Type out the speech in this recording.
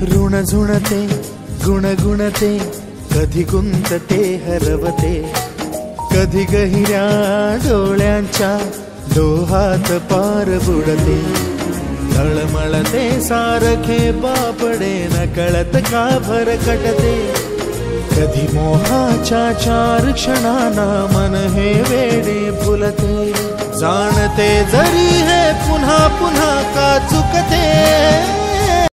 ऋण झुणते गुणगुणते कधी गुंतते हरवते, कधी गहिऱ्या डोळ्यांच्या डोहात पार बुडते, तळमळते सारखे बापडे नकळत का भरकटते, कधी मोहाच्या चार क्षणांना मन हे वेडे फुलते, जाणते जरी हे पुन्हा पुन्हा का चुकते,